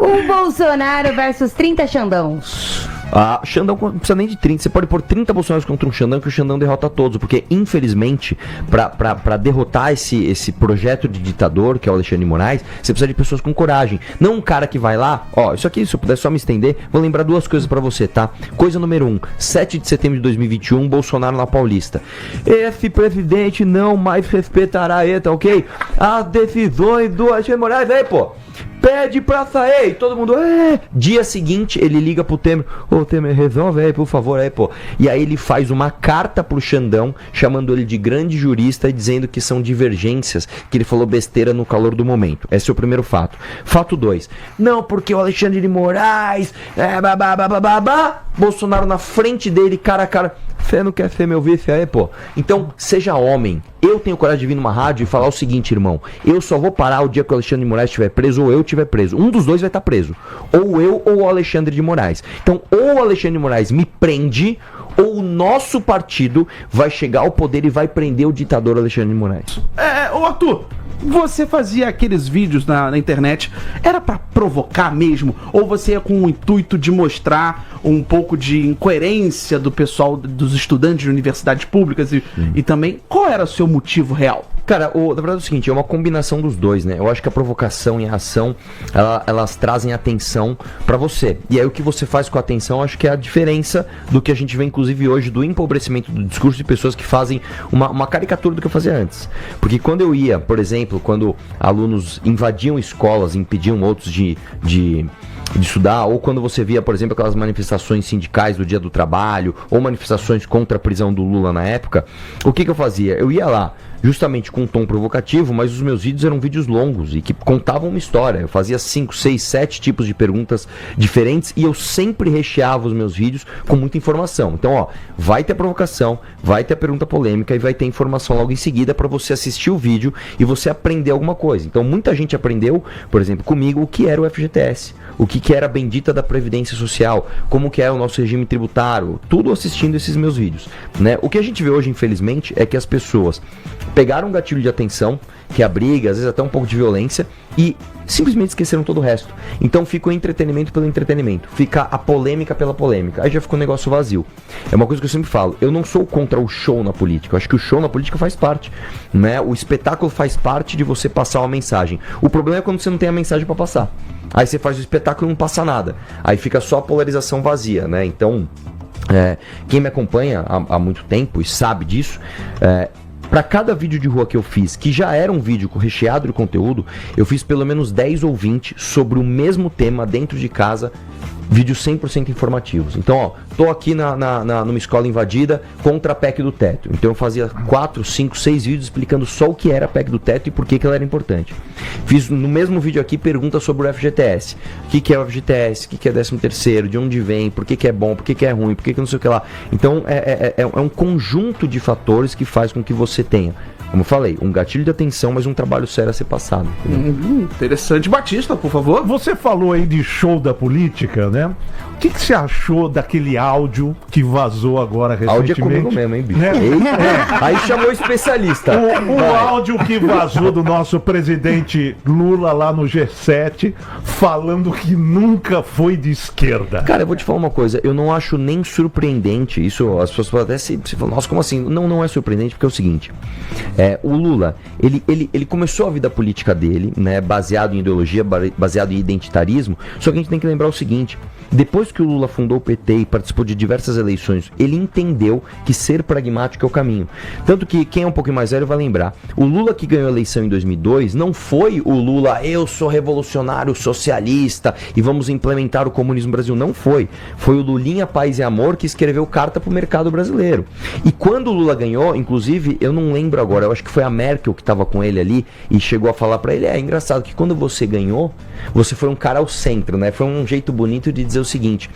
Um Bolsonaro versus 30 Xandãos. Xandão não precisa nem de 30. Você pode pôr 30 Bolsonaros contra um Xandão que o Xandão derrota todos. Porque, infelizmente, pra derrotar esse projeto de ditador, que é o Alexandre de Moraes, você precisa de pessoas com coragem. Não um cara que vai lá, isso aqui, se eu puder só me estender, vou lembrar duas coisas pra você, tá? Coisa número 1, 7 de setembro de 2021, Bolsonaro na Paulista. Esse presidente não mais respeitará tá ok? As decisões do Alexandre de Moraes, aí, pô. Pede pra sair, todo mundo, Dia seguinte, ele liga pro Temer, Temer, resolve aí, por favor, aí, pô. E aí ele faz uma carta pro Xandão, chamando ele de grande jurista e dizendo que são divergências, que ele falou besteira no calor do momento. Esse é o primeiro fato. Fato 2, não, porque o Alexandre de Moraes, Bolsonaro na frente dele, cara a cara. Você não quer ser meu vice aí, pô? Então, seja homem. Eu tenho coragem de vir numa rádio e falar o seguinte, irmão. Eu só vou parar o dia que o Alexandre de Moraes estiver preso ou eu estiver preso. Um dos dois vai estar preso. Ou eu ou o Alexandre de Moraes. Então, ou o Alexandre de Moraes me prende, ou o nosso partido vai chegar ao poder e vai prender o ditador Alexandre de Moraes. Arthur, você fazia aqueles vídeos na internet, era pra provocar mesmo? Ou você ia com o intuito de mostrar um pouco de incoerência do pessoal, dos estudantes de universidades públicas e também, qual era o seu motivo real? Cara, na verdade é o seguinte, é uma combinação dos dois, né? Eu acho que a provocação e a ação, elas trazem atenção pra você. E aí o que você faz com a atenção, acho que é a diferença do que a gente vê, inclusive, hoje, do empobrecimento do discurso de pessoas que fazem uma caricatura do que eu fazia antes. Porque quando eu ia, por exemplo, quando alunos invadiam escolas, impediam outros de estudar, ou quando você via, por exemplo, aquelas manifestações sindicais do Dia do Trabalho, ou manifestações contra a prisão do Lula na época, o que eu fazia? Eu ia lá, justamente com um tom provocativo, mas os meus vídeos eram vídeos longos e que contavam uma história. Eu fazia 5, 6, 7 tipos de perguntas diferentes e eu sempre recheava os meus vídeos com muita informação. Então, vai ter provocação, vai ter a pergunta polêmica e vai ter informação logo em seguida para você assistir o vídeo e você aprender alguma coisa. Então, muita gente aprendeu, por exemplo, comigo, o que era o FGTS, o que era a bendita da Previdência Social, como que era o nosso regime tributário, tudo assistindo esses meus vídeos, né? O que a gente vê hoje, infelizmente, é que as pessoas pegaram um gatilho de atenção, que é a briga, às vezes até um pouco de violência, e simplesmente esqueceram todo o resto. Então fica o entretenimento pelo entretenimento, fica a polêmica pela polêmica, aí já ficou um negócio vazio. É uma coisa que eu sempre falo, eu não sou contra o show na política, eu acho que o show na política faz parte, né? O espetáculo faz parte de você passar uma mensagem. O problema é quando você não tem a mensagem para passar. Aí você faz o espetáculo e não passa nada. Aí fica só a polarização vazia, né? Então, quem me acompanha há muito tempo e sabe disso, para cada vídeo de rua que eu fiz, que já era um vídeo recheado de conteúdo, eu fiz pelo menos 10 ou 20 sobre o mesmo tema dentro de casa, vídeos 100% informativos. Então, tô aqui numa escola invadida contra a PEC do teto. Então eu fazia 4, 5, 6 vídeos explicando só o que era a PEC do teto e por que ela era importante. Fiz no mesmo vídeo aqui perguntas sobre o FGTS. O que é o FGTS? O que é 13º? De onde vem? Por que é bom? Por que é ruim? Por que não sei o que lá? Então é um conjunto de fatores que faz com que você tenha, como eu falei, um gatilho de atenção, mas um trabalho sério a ser passado. Interessante. Batista, por favor. Você falou aí de show da política, né? O que você achou daquele áudio que vazou agora recentemente? Áudio é comigo mesmo, hein, bicho? Né? Aí chamou o especialista. O áudio que vazou do nosso presidente Lula lá no G7, falando que nunca foi de esquerda. Cara, eu vou te falar uma coisa, eu não acho nem surpreendente isso, as pessoas até se falam, nossa, como assim? Não é surpreendente, porque é o seguinte, o Lula, ele começou a vida política dele, né, baseado em ideologia, baseado em identitarismo, só que a gente tem que lembrar o seguinte, depois que o Lula fundou o PT e participou de diversas eleições, ele entendeu que ser pragmático é o caminho. Tanto que quem é um pouco mais velho vai lembrar, o Lula que ganhou a eleição em 2002 não foi o Lula, eu sou revolucionário socialista e vamos implementar o comunismo no Brasil, não foi. Foi o Lulinha Paz e Amor que escreveu carta pro mercado brasileiro. E quando o Lula ganhou, inclusive, eu não lembro agora, eu acho que foi a Merkel que estava com ele ali e chegou a falar pra ele, é engraçado que quando você ganhou, você foi um cara ao centro, né? Foi um jeito bonito de dizer o seguinte,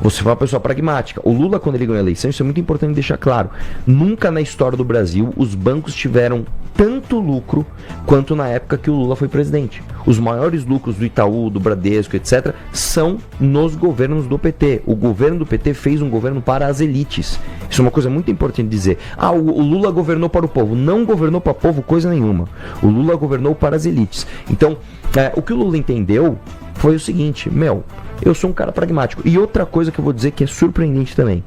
você foi uma pessoa pragmática. O Lula, quando ele ganhou a eleição, isso é muito importante deixar claro, nunca na história do Brasil os bancos tiveram tanto lucro quanto na época que o Lula foi presidente. Os maiores lucros do Itaú, do Bradesco, etc., são nos governos do PT. O governo do PT fez um governo para as elites. Isso é uma coisa muito importante dizer. O Lula governou para o povo. Não governou para o povo coisa nenhuma. O Lula governou para as elites. Então, o que o Lula entendeu foi o seguinte, eu sou um cara pragmático. E outra coisa que eu vou dizer que é surpreendente também.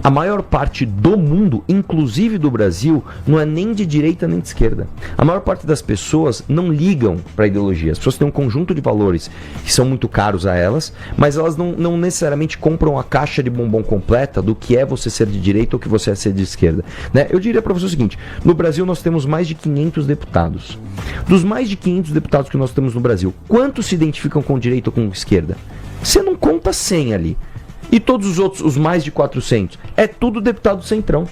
A maior parte do mundo, inclusive do Brasil, não é nem de direita nem de esquerda. A maior parte das pessoas não ligam para a ideologia. As pessoas têm um conjunto de valores que são muito caros a elas, mas elas não necessariamente compram a caixa de bombom completa do que é você ser de direita ou que você é ser de esquerda. Né? Eu diria para você o seguinte, no Brasil nós temos mais de 500 deputados. Dos mais de 500 deputados que nós temos no Brasil, quantos se identificam com direita ou com esquerda? Você não conta 100 ali. E todos os outros, os mais de 400, é tudo deputado centrão.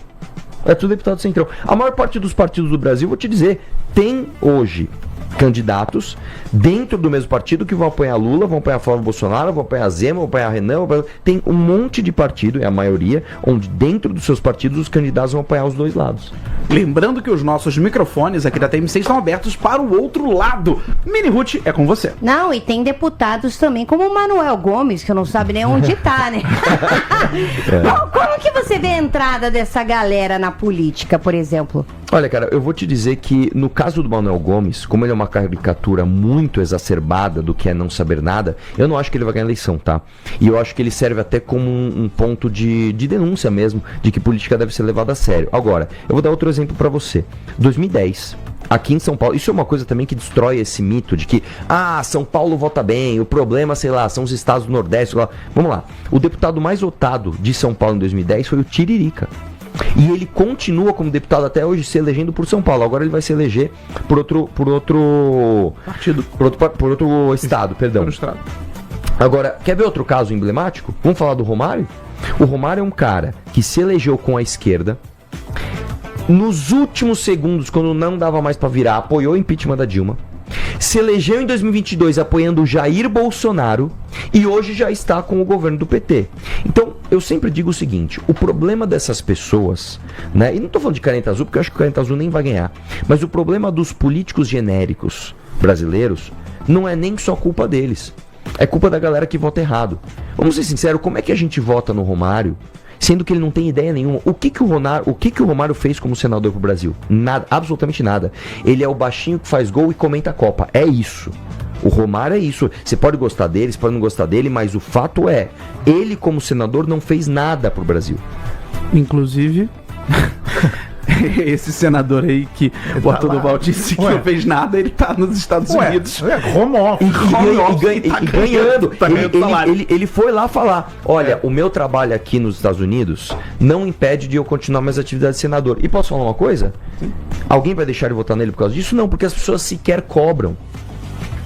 É tudo deputado centrão. A maior parte dos partidos do Brasil, vou te dizer, tem hoje candidatos dentro do mesmo partido que vão apoiar Lula, vão apoiar Flávio Bolsonaro, vão apoiar Zema, vão apoiar Renan, tem um monte de partido, é a maioria, onde dentro dos seus partidos os candidatos vão apoiar os dois lados. Lembrando que os nossos microfones aqui da TMC estão abertos para o outro lado. Mini Ruth, é com você. Não, e tem deputados também, como o Manuel Gomes, que não sabe nem onde tá, né? Como que você vê a entrada dessa galera na política, por exemplo? Olha, cara, eu vou te dizer que no caso do Manuel Gomes, como ele é uma caricatura muito exacerbada do que é não saber nada, eu não acho que ele vai ganhar a eleição, tá? E eu acho que ele serve até como um ponto de denúncia mesmo, de que política deve ser levada a sério. Agora, eu vou dar outro exemplo pra você. 2010, aqui em São Paulo, isso é uma coisa também que destrói esse mito de que, São Paulo vota bem, o problema, sei lá, são os estados do Nordeste, sei lá. Vamos lá, o deputado mais votado de São Paulo em 2010 foi o Tiririca. E ele continua como deputado até hoje se elegendo por São Paulo. Agora ele vai se eleger por outro partido, por outro estado, perdão. Agora, quer ver outro caso emblemático? Vamos falar do Romário? O Romário é um cara que se elegeu com a esquerda. Nos últimos segundos, quando não dava mais pra virar, apoiou o impeachment da Dilma. Se elegeu em 2022 apoiando o Jair Bolsonaro e hoje já está com o governo do PT. Então, eu sempre digo o seguinte, o problema dessas pessoas, né, e não estou falando de caneta azul, porque eu acho que o caneta azul nem vai ganhar, mas o problema dos políticos genéricos brasileiros não é nem só culpa deles, é culpa da galera que vota errado. Vamos ser sinceros, como é que a gente vota no Romário, sendo que ele não tem ideia nenhuma? O que o Romário fez como senador pro Brasil? Nada, absolutamente nada. Ele é o baixinho que faz gol e comenta a Copa. É isso. O Romário é isso. Você pode gostar dele, você pode não gostar dele, mas o fato é, ele como senador não fez nada pro Brasil. Inclusive, esse senador aí que o Arthur Duval disse que não fez nada, ele tá nos Estados Unidos. Home office. E ganhando. Ele foi lá falar, olha, o meu trabalho aqui nos Estados Unidos não impede de eu continuar minhas atividades de senador. E posso falar uma coisa? Sim. Alguém vai deixar de votar nele por causa disso? Não, porque as pessoas sequer cobram.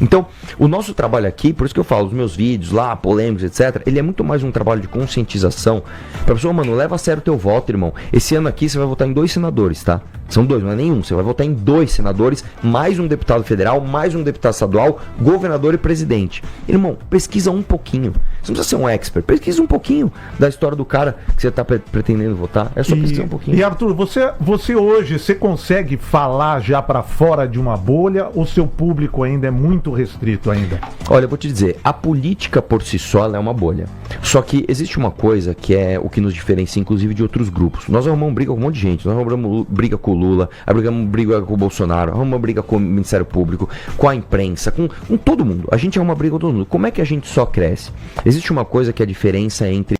Então, o nosso trabalho aqui, por isso que eu falo, os meus vídeos lá, polêmicos, etc., ele é muito mais um trabalho de conscientização. Pra pessoa, mano, leva a sério o teu voto, irmão. Esse ano aqui você vai votar em 2 senadores, tá? São 2, não é nenhum. Você vai votar em 2 senadores, mais um deputado federal, mais um deputado estadual, governador e presidente. Irmão, pesquisa um pouquinho. Você não precisa ser um expert. Pesquisa um pouquinho da história do cara que você tá pretendendo votar. É só pesquisar um pouquinho. E Arthur, você hoje, você consegue falar já pra fora de uma bolha ou seu público ainda é muito restrito ainda? Olha, eu vou te dizer, a política por si só ela é uma bolha. Só que existe uma coisa que é o que nos diferencia, inclusive, de outros grupos. Nós arrumamos briga com um monte de gente. Nós arrumamos briga com o Lula, arrumamos briga com o Bolsonaro, arrumamos briga com o Ministério Público, com a imprensa, com todo mundo. A gente arruma briga com todo mundo. Como é que a gente só cresce? Existe uma coisa que é a diferença entre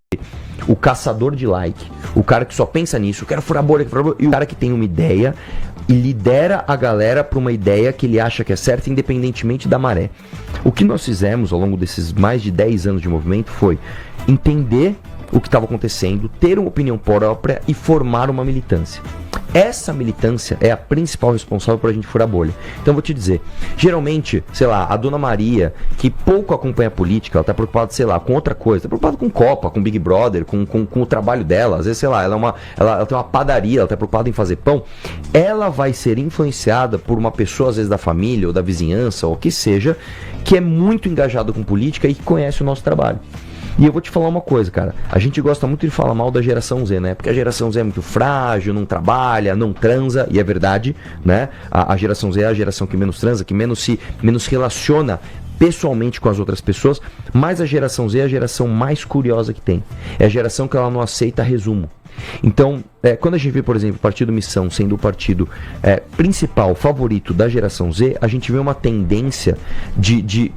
o caçador de like, o cara que só pensa nisso, quero furar bolha, e o cara que tem uma ideia e lidera a galera para uma ideia que ele acha que é certa, independentemente da maré. O que nós fizemos ao longo desses mais de 10 anos de movimento foi entender o que estava acontecendo, ter uma opinião própria e formar uma militância. Essa militância é a principal responsável por a gente furar a bolha. Então eu vou te dizer, geralmente, sei lá, a Dona Maria, que pouco acompanha a política, ela tá preocupada, sei lá, com outra coisa, tá preocupada com Copa, com Big Brother, com o trabalho dela, às vezes, sei lá, ela tem uma padaria, ela tá preocupada em fazer pão, ela vai ser influenciada por uma pessoa, às vezes da família, ou da vizinhança, ou o que seja, que é muito engajada com política e que conhece o nosso trabalho. E eu vou te falar uma coisa, cara. A gente gosta muito de falar mal da geração Z, né? Porque a geração Z é muito frágil, não trabalha, não transa. E é verdade, né? A geração Z é a geração que menos transa, que menos se relaciona pessoalmente com as outras pessoas, mas a geração Z é a geração mais curiosa que tem. É a geração que ela não aceita resumo. Então, quando a gente vê, por exemplo, o Partido Missão sendo o partido principal, favorito da geração Z, a gente vê uma tendência de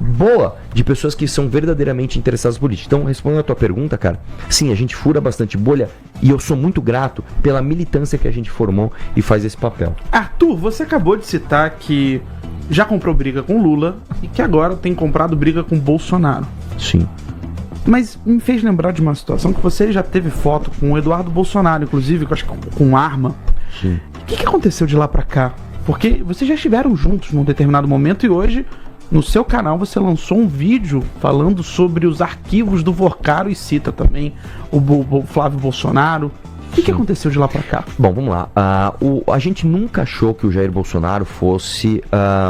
pessoas que são verdadeiramente interessadas em política. Então, respondendo a tua pergunta, cara, sim, a gente fura bastante bolha e eu sou muito grato pela militância que a gente formou e faz esse papel. Arthur, você acabou de citar que já comprou briga com Lula e que agora tem comprado briga com Bolsonaro. Sim. Mas me fez lembrar de uma situação que você já teve foto com o Eduardo Bolsonaro, inclusive, que eu acho que com arma. Sim. O que aconteceu de lá pra cá? Porque vocês já estiveram juntos num determinado momento e hoje, no seu canal, você lançou um vídeo falando sobre os arquivos do Vorcaro e cita também o Flávio Bolsonaro. O que aconteceu de lá pra cá? Bom, vamos lá. A gente nunca achou que o Jair Bolsonaro fosse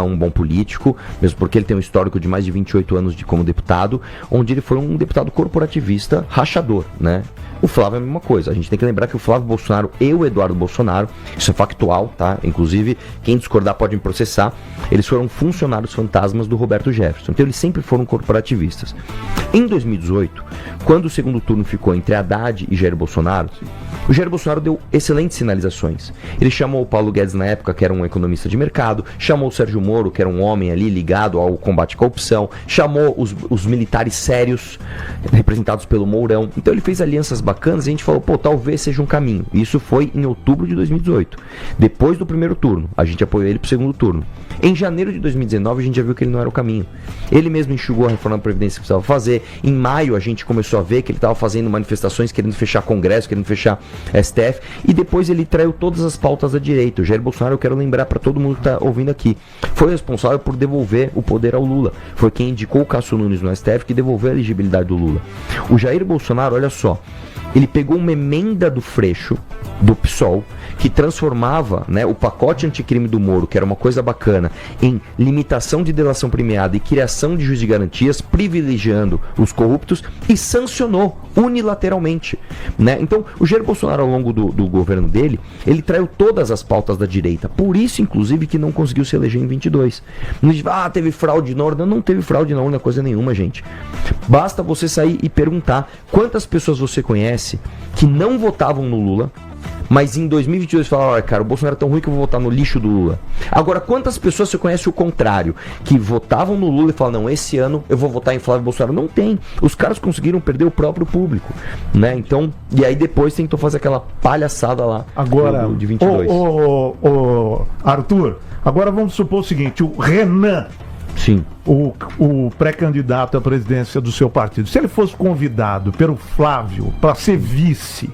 um bom político, mesmo porque ele tem um histórico de mais de 28 anos como deputado, onde ele foi um deputado corporativista rachador, né? O Flávio é a mesma coisa. A gente tem que lembrar que o Flávio Bolsonaro e o Eduardo Bolsonaro, isso é factual, tá? Inclusive, quem discordar pode me processar. Eles foram funcionários fantasmas do Roberto Jefferson. Então, eles sempre foram corporativistas. Em 2018, quando o segundo turno ficou entre Haddad e Jair Bolsonaro, o Jair Bolsonaro deu excelentes sinalizações. Ele chamou o Paulo Guedes na época, que era um economista de mercado, chamou o Sérgio Moro, que era um homem ali ligado ao combate à corrupção, chamou os militares sérios, representados pelo Mourão. Então ele fez alianças bacanas e a gente falou, talvez seja um caminho. Isso foi em outubro de 2018. Depois do primeiro turno, a gente apoiou ele pro segundo turno. Em janeiro de 2019, a gente já viu que ele não era o caminho. Ele mesmo enxugou a reforma da Previdência que precisava fazer. Em maio, a gente começou a ver que ele estava fazendo manifestações, querendo fechar Congresso, querendo fechar STF, e depois ele traiu todas as pautas da direita. O Jair Bolsonaro, eu quero lembrar para todo mundo que está ouvindo aqui, foi responsável por devolver o poder ao Lula. Foi quem indicou o Cássio Nunes no STF, que devolveu a elegibilidade do Lula. O Jair Bolsonaro, olha só, ele pegou uma emenda do Freixo, do PSOL, que transformava, né, o pacote anticrime do Moro, que era uma coisa bacana, em limitação de delação premiada e criação de juiz de garantias, privilegiando os corruptos, e sancionou unilateralmente, né? Então, o Jair Bolsonaro, ao longo do governo dele, ele traiu todas as pautas da direita, por isso, inclusive, que não conseguiu se eleger em 22. Não diz, teve fraude na urna. Não teve fraude na urna, coisa nenhuma, gente. Basta você sair e perguntar quantas pessoas você conhece que não votavam no Lula, mas em 2022 falaram, cara, o Bolsonaro é tão ruim que eu vou votar no lixo do Lula. Agora, quantas pessoas você conhece o contrário? Que votavam no Lula e falam, não, esse ano eu vou votar em Flávio Bolsonaro. Não tem. Os caras conseguiram perder o próprio público, né? Então, e aí depois tentou fazer aquela palhaçada lá agora, de 22. Arthur, agora vamos supor o seguinte, o Renan, sim, o pré-candidato à presidência do seu partido, se ele fosse convidado pelo Flávio para ser vice,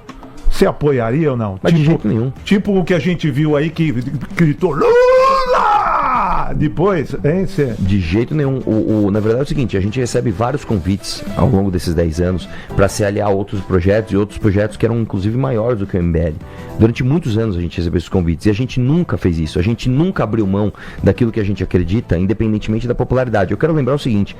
você apoiaria ou não? Mas de jeito nenhum. Tipo o que a gente viu aí que gritou Lula! Depois, hein? De jeito nenhum. Na verdade é o seguinte, a gente recebe vários convites ao longo desses 10 anos para se aliar a outros projetos e outros projetos que eram inclusive maiores do que o MBL. Durante muitos anos a gente recebeu esses convites e a gente nunca fez isso. A gente nunca abriu mão daquilo que a gente acredita, independentemente da popularidade. Eu quero lembrar o seguinte,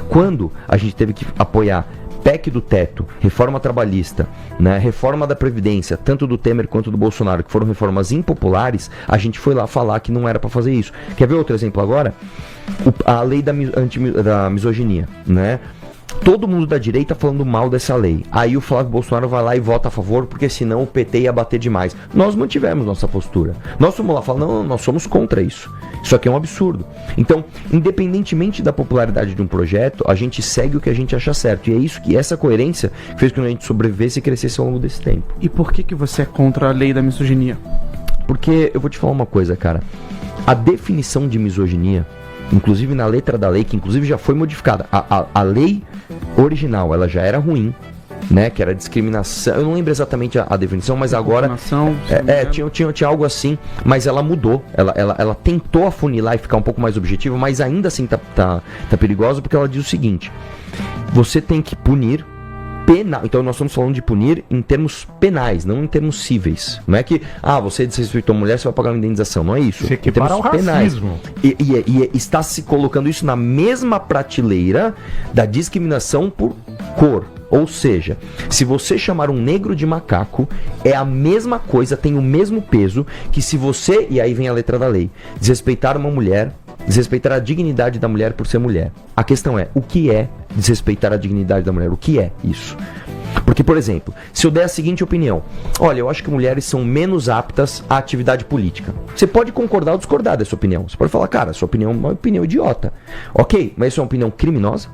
quando a gente teve que apoiar PEC do teto, reforma trabalhista, né, reforma da Previdência, tanto do Temer quanto do Bolsonaro, que foram reformas impopulares, a gente foi lá falar que não era para fazer isso. Quer ver outro exemplo agora? A lei da misoginia, né? Todo mundo da direita falando mal dessa lei. Aí o Flávio Bolsonaro vai lá e vota a favor, porque senão o PT ia bater demais. Nós mantivemos nossa postura. Nós fomos lá e falamos, não, nós somos contra isso. Isso aqui é um absurdo. Então, independentemente da popularidade de um projeto, a gente segue o que a gente acha certo. E é isso que essa coerência fez com que a gente sobrevivesse e crescesse ao longo desse tempo. E por que você é contra a lei da misoginia? Porque eu vou te falar uma coisa, cara. A definição de misoginia, inclusive na letra da lei, que inclusive já foi modificada. A lei original, ela já era ruim, né? Que era discriminação. Eu não lembro exatamente a definição, mas agora tinha algo assim, mas ela mudou. Ela tentou afunilar e ficar um pouco mais objetiva, mas ainda assim tá perigosa, porque ela diz o seguinte: você tem que punir penal. Então nós estamos falando de punir em termos penais, não em termos cíveis. Não é que, você desrespeitou a mulher, você vai pagar uma indenização. Não é isso. Você equipara ao racismo. E está se colocando isso na mesma prateleira da discriminação por cor. Ou seja, se você chamar um negro de macaco, é a mesma coisa, tem o mesmo peso que se você, e aí vem a letra da lei, desrespeitar uma mulher desrespeitar a dignidade da mulher por ser mulher. A questão é, o que é desrespeitar a dignidade da mulher? O que é isso? Porque, por exemplo, se eu der a seguinte opinião: olha, eu acho que mulheres são menos aptas à atividade política. Você pode concordar ou discordar dessa opinião. Você pode falar, cara, sua opinião é uma opinião idiota. Ok, mas isso é uma opinião criminosa?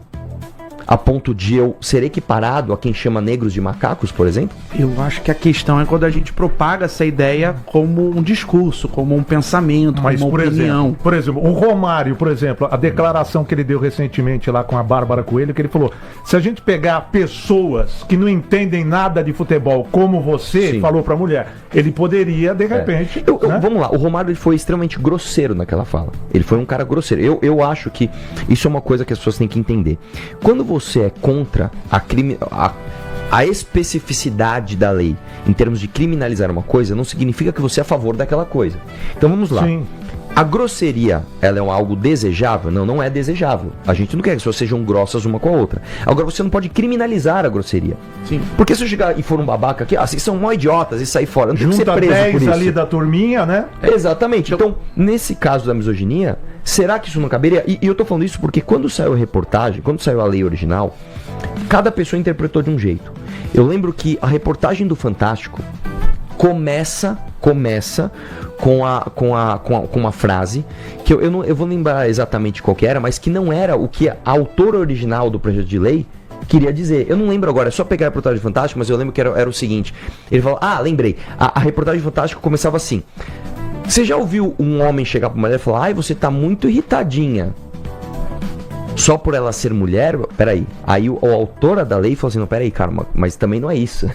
A ponto de eu ser equiparado a quem chama negros de macacos, por exemplo? Eu acho que a questão é quando a gente propaga essa ideia como um discurso, como um pensamento, Mas, como uma opinião. por exemplo, o Romário, por exemplo, a declaração que ele deu recentemente lá com a Bárbara Coelho, que ele falou, se a gente pegar pessoas que não entendem nada de futebol, como você Sim. falou pra mulher, ele poderia, de repente... né? Vamos lá, o Romário ele foi extremamente grosseiro naquela fala. Ele foi um cara grosseiro. Eu acho que isso é uma coisa que as pessoas têm que entender. Quando você é contra a especificidade da lei em termos de criminalizar uma coisa, não significa que você é a favor daquela coisa. Então vamos lá. Sim. A grosseria, ela é algo desejável? Não, não é desejável. A gente não quer que as pessoas sejam grossas uma com a outra. Agora, você não pode criminalizar a grosseria. Sim. Porque se eu chegar e for um babaca aqui, vocês são mó idiotas e sair fora, não tem que ser Junta preso por 10 isso. ali da turminha, né? Exatamente. Então, nesse caso da misoginia, será que isso não caberia? E eu tô falando isso porque quando saiu a reportagem, quando saiu a lei original, cada pessoa interpretou de um jeito. Eu lembro que a reportagem do Fantástico começa com uma frase que eu vou lembrar exatamente qual que era, mas que não era o que a autora original do projeto de lei queria dizer. Eu não lembro agora, é só pegar a reportagem do Fantástico, mas eu lembro que era o seguinte. Ele falou, lembrei, a reportagem do Fantástico começava assim: você já ouviu um homem chegar pra uma mulher e falar, ai, você tá muito irritadinha só por ela ser mulher? Peraí. Aí a autora da lei falou assim, não, peraí, cara, mas também não é isso.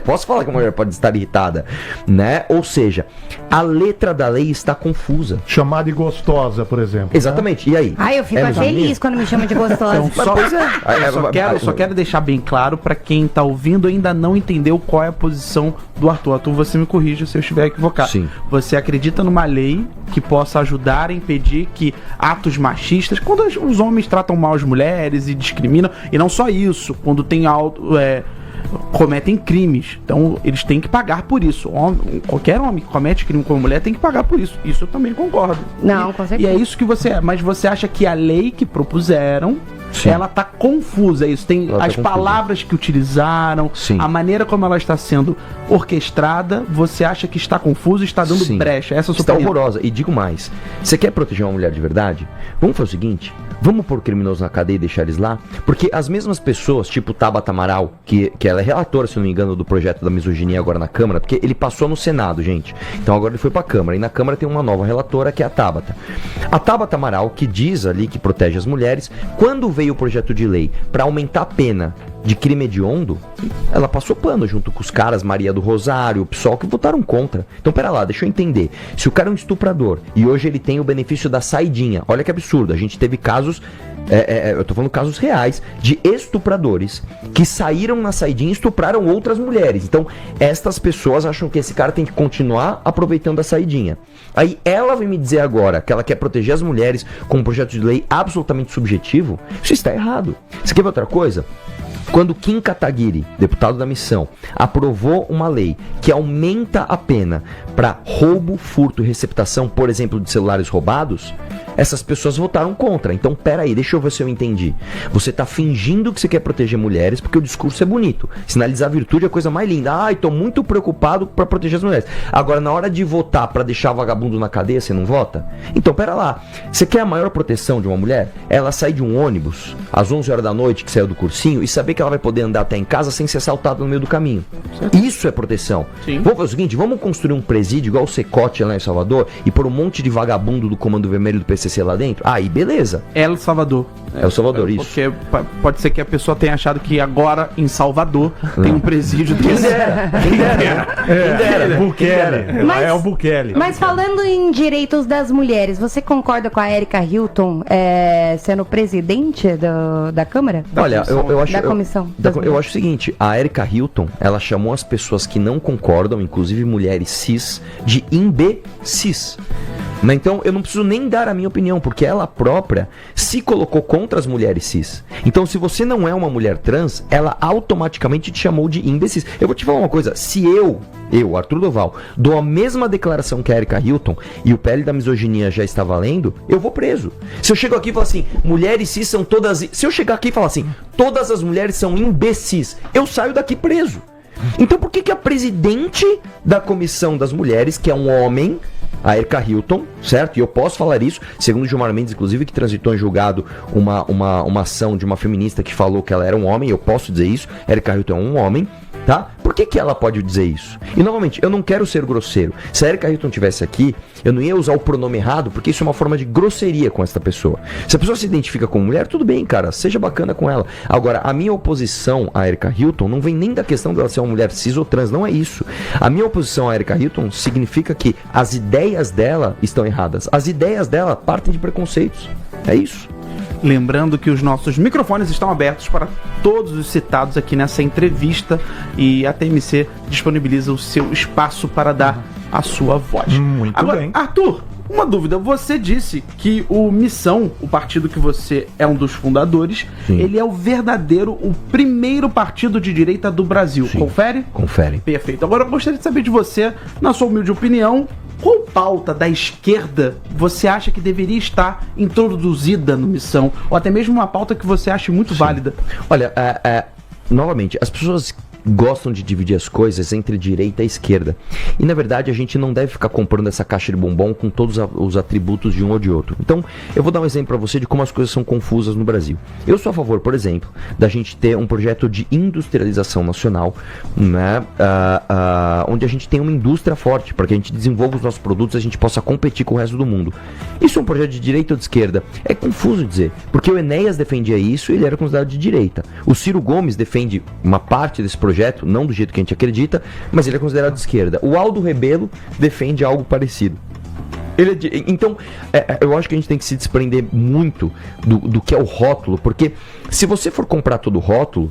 Posso falar que a mulher pode estar irritada, né? Ou seja, a letra da lei está confusa. Chamar de gostosa, por exemplo. Exatamente, e aí? Ai, eu fico feliz quando me chamam de gostosa. Então, só quero deixar bem claro pra quem tá ouvindo e ainda não entendeu qual é a posição do Arthur. Arthur, você me corrija se eu estiver equivocado. Sim. Você acredita numa lei que possa ajudar a impedir que atos machistas, quando os homens tratam mal as mulheres e discriminam, e não só isso, quando tem cometem crimes, então eles têm que pagar por isso. Qualquer homem que comete crime com uma mulher tem que pagar por isso. Isso eu também concordo. Não, com certeza. E é isso que mas você acha que a lei que propuseram, Sim. ela tá confusa, é isso? Tem Ela tá as confusa. palavras que utilizaram, Sim. a maneira como ela está sendo orquestrada, você acha que está confuso, está dando Sim. brecha? Essa é a sua Está opinião. horrorosa. E digo mais, você quer proteger uma mulher de verdade? Vamos fazer o seguinte, vamos pôr criminosos na cadeia e deixar eles lá? Porque as mesmas pessoas, tipo Tabata Amaral, que ela é relatora, se não me engano, do projeto da misoginia agora na Câmara, porque ele passou no Senado, gente. Então agora ele foi pra Câmara, e na Câmara tem uma nova relatora, que é a Tabata. A Tabata Amaral, que diz ali que protege as mulheres, quando veio o projeto de lei para aumentar a pena de crime hediondo, ela passou pano junto com os caras, Maria do Rosário, o PSOL, que votaram contra. Então, pera lá, deixa eu entender. Se o cara é um estuprador e hoje ele tem o benefício da saidinha, olha que absurdo, a gente teve casos, eu tô falando casos reais, de estupradores que saíram na saidinha e estupraram outras mulheres. Então, estas pessoas acham que esse cara tem que continuar aproveitando a saidinha. Aí ela vem me dizer agora que ela quer proteger as mulheres com um projeto de lei absolutamente subjetivo. Isso está errado. Você quer ver outra coisa? Quando Kim Kataguiri, deputado da missão, aprovou uma lei que aumenta a pena para roubo, furto e receptação, por exemplo, de celulares roubados, essas pessoas votaram contra. Então, peraí, deixa eu ver se eu entendi. Você tá fingindo que você quer proteger mulheres porque o discurso é bonito. Sinalizar virtude é a coisa mais linda. Ai, tô muito preocupado para proteger as mulheres. Agora, na hora de votar para deixar vagabundo na cadeia, você não vota? Então, pera lá. Você quer a maior proteção de uma mulher? Ela sair de um ônibus às 11 horas da noite, que saiu do cursinho, e saber que ela vai poder andar até em casa sem ser assaltada no meio do caminho. Isso é proteção. Sim. Vamos fazer o seguinte, vamos construir um presídio igual o Secote lá em Salvador e pôr um monte de vagabundo do Comando Vermelho do PCC lá dentro? Aí, beleza. El Salvador. É o Salvador, isso. Porque pode ser que a pessoa tenha achado que agora em Salvador tem um presídio Quem dera. Bukele. Mas- É o Bukele. Mas falando em direitos das mulheres, você concorda com a Erika Hilton sendo presidente da Câmara? Olha, eu acho... Da comissão das Eu mulheres. acho o seguinte, a Erika Hilton, ela chamou as pessoas que não concordam, inclusive mulheres cis, de imbecis. Né? Então eu não preciso nem dar a minha opinião, porque ela própria se colocou contra as mulheres cis. Então se você não é uma mulher trans, ela automaticamente te chamou de imbecis. Eu vou te falar uma coisa, se eu, Arthur Doval, dou a mesma declaração que a Erika Hilton e o PL da misoginia já está valendo, eu vou preso. Se eu chego aqui e falo assim, mulheres cis são todas... Se eu chegar aqui e falar assim, todas as mulheres são imbecis, eu saio daqui preso. Então por que a presidente da Comissão das Mulheres, que é um homem, a Erika Hilton, certo? E eu posso falar isso, segundo o Gilmar Mendes, inclusive, que transitou em julgado uma ação de uma feminista que falou que ela era um homem, eu posso dizer isso, Erika Hilton é um homem, tá? Por que ela pode dizer isso? E, novamente, eu não quero ser grosseiro. Se a Erika Hilton estivesse aqui, eu não ia usar o pronome errado, porque isso é uma forma de grosseria com essa pessoa. Se a pessoa se identifica como mulher, tudo bem, cara, seja bacana com ela. Agora, a minha oposição à Erika Hilton não vem nem da questão dela ser uma mulher cis ou trans, não é isso. A minha oposição à Erika Hilton significa que as ideias dela estão erradas. As ideias dela partem de preconceitos. É isso. Lembrando que os nossos microfones estão abertos para todos os citados aqui nessa entrevista e a TMC disponibiliza o seu espaço para dar a sua voz. Muito Agora, bem. Arthur, uma dúvida. Você disse que o Missão, o partido que você é um dos fundadores, Sim. ele é o primeiro partido de direita do Brasil. Sim. Confere? Confere. Perfeito. Agora eu gostaria de saber de você, na sua humilde opinião, qual pauta da esquerda você acha que deveria estar introduzida no Missão? Ou até mesmo uma pauta que você acha muito válida? Olha, novamente, as pessoas gostam de dividir as coisas entre direita e esquerda. E na verdade a gente não deve ficar comprando essa caixa de bombom com todos os atributos de um ou de outro. Então eu vou dar um exemplo para você de como as coisas são confusas no Brasil. Eu sou a favor, por exemplo, da gente ter um projeto de industrialização nacional, né, onde a gente tem uma indústria forte, para que a gente desenvolva os nossos produtos e a gente possa competir com o resto do mundo. Isso é um projeto de direita ou de esquerda? É confuso dizer, porque o Enéas defendia isso e ele era considerado de direita. O Ciro Gomes defende uma parte desse projeto, não do jeito que a gente acredita, mas ele é considerado de esquerda. O Aldo Rebelo defende algo parecido. Então, eu acho que a gente tem que se desprender muito do que é o rótulo, porque se você for comprar todo o rótulo,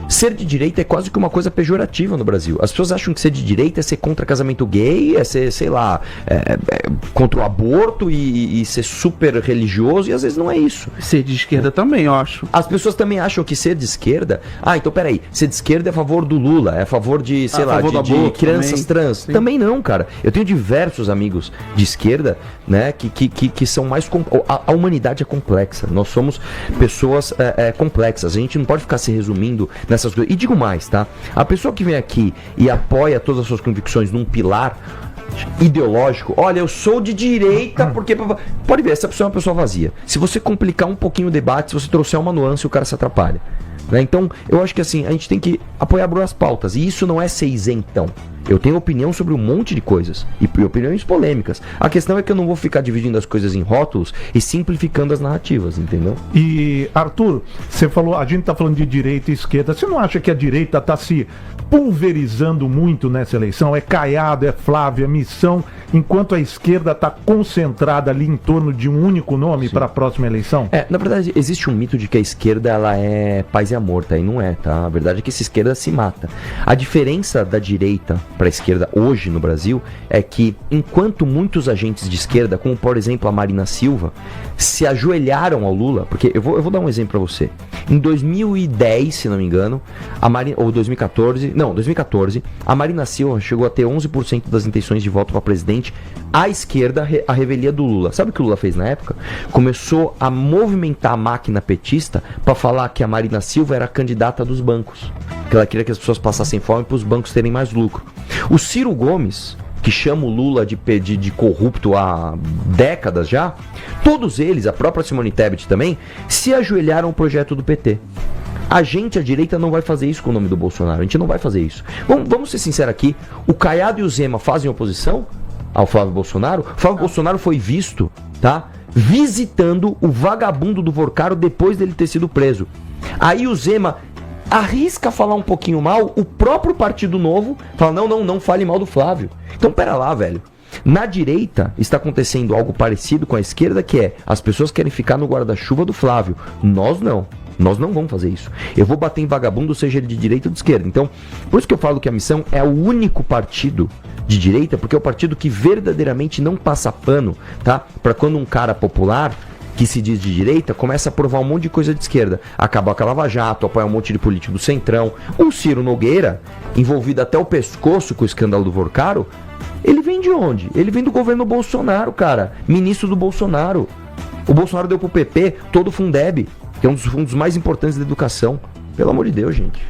ser de direita é quase que uma coisa pejorativa no Brasil. As pessoas acham que ser de direita é ser contra casamento gay, é ser, sei lá, contra o aborto e ser super religioso, e às vezes não é isso. Ser de esquerda também, eu acho. As pessoas também acham que ser de esquerda... então peraí, ser de esquerda é a favor do Lula, é a favor de, sei lá, de crianças trans. Sim. Também não, cara. Eu tenho diversos amigos de esquerda, né, que são mais... A humanidade é complexa. Nós somos pessoas complexas. A gente não pode ficar se resumindo nessas coisas. E digo mais, tá? A pessoa que vem aqui e apoia todas as suas convicções num pilar ideológico, olha, eu sou de direita porque... Pode ver, essa pessoa é uma pessoa vazia. Se você complicar um pouquinho o debate, se você trouxer uma nuance, o cara se atrapalha. Né? Então, eu acho que assim, a gente tem que apoiar as pautas. E isso não é ser isentão. Eu tenho opinião sobre um monte de coisas. E opiniões polêmicas. A questão é que eu não vou ficar dividindo as coisas em rótulos e simplificando as narrativas, entendeu? E, Arthur, você falou, a gente tá falando de direita e esquerda. Você não acha que a direita tá se pulverizando muito nessa eleição? É Caiado, é Flávia, Missão, enquanto a esquerda tá concentrada ali em torno de um único nome para a próxima eleição? Na verdade, existe um mito de que a esquerda ela é paz e amor, tá? E não é, tá? A verdade é que essa esquerda se mata. A diferença da direita para a esquerda hoje no Brasil é que enquanto muitos agentes de esquerda, como por exemplo a Marina Silva, se ajoelharam ao Lula, porque eu vou dar um exemplo para você. Em 2010, se não me engano, ou 2014, a Marina Silva chegou a ter 11% das intenções de voto para presidente à esquerda, a revelia do Lula. Sabe o que o Lula fez na época? Começou a movimentar a máquina petista para falar que a Marina Silva era a candidata dos bancos, que ela queria que as pessoas passassem fome para os bancos terem mais lucro. O Ciro Gomes, que chama o Lula de corrupto há décadas já, todos eles, a própria Simone Tebet também, se ajoelharam ao projeto do PT. A direita, não vai fazer isso com o nome do Bolsonaro. A gente não vai fazer isso. Vamos ser sinceros aqui. O Caiado e o Zema fazem oposição ao Flávio Bolsonaro? O Flávio Bolsonaro foi visto, tá, visitando o vagabundo do Vorcaro depois dele ter sido preso. Aí o Zema arrisca falar um pouquinho mal, o próprio Partido Novo fala, não fale mal do Flávio. Então pera lá, velho. Na direita está acontecendo algo parecido com a esquerda, que é, as pessoas querem ficar no guarda-chuva do Flávio. Nós não. Nós não vamos fazer isso. Eu vou bater em vagabundo, seja ele de direita ou de esquerda. Então, por isso que eu falo que a Missão é o único partido de direita, porque é o partido que verdadeiramente não passa pano, tá? Para quando um cara popular que se diz de direita começa a aprovar um monte de coisa de esquerda, acabar com a Lava Jato, apoiar um monte de político do Centrão. O Ciro Nogueira, envolvido até o pescoço com o escândalo do Vorcaro, ele vem de onde? Ele vem do governo Bolsonaro, cara. Ministro do Bolsonaro. O Bolsonaro deu pro PP todo o Fundeb, que é um dos fundos mais importantes da educação. Pelo amor de Deus, gente.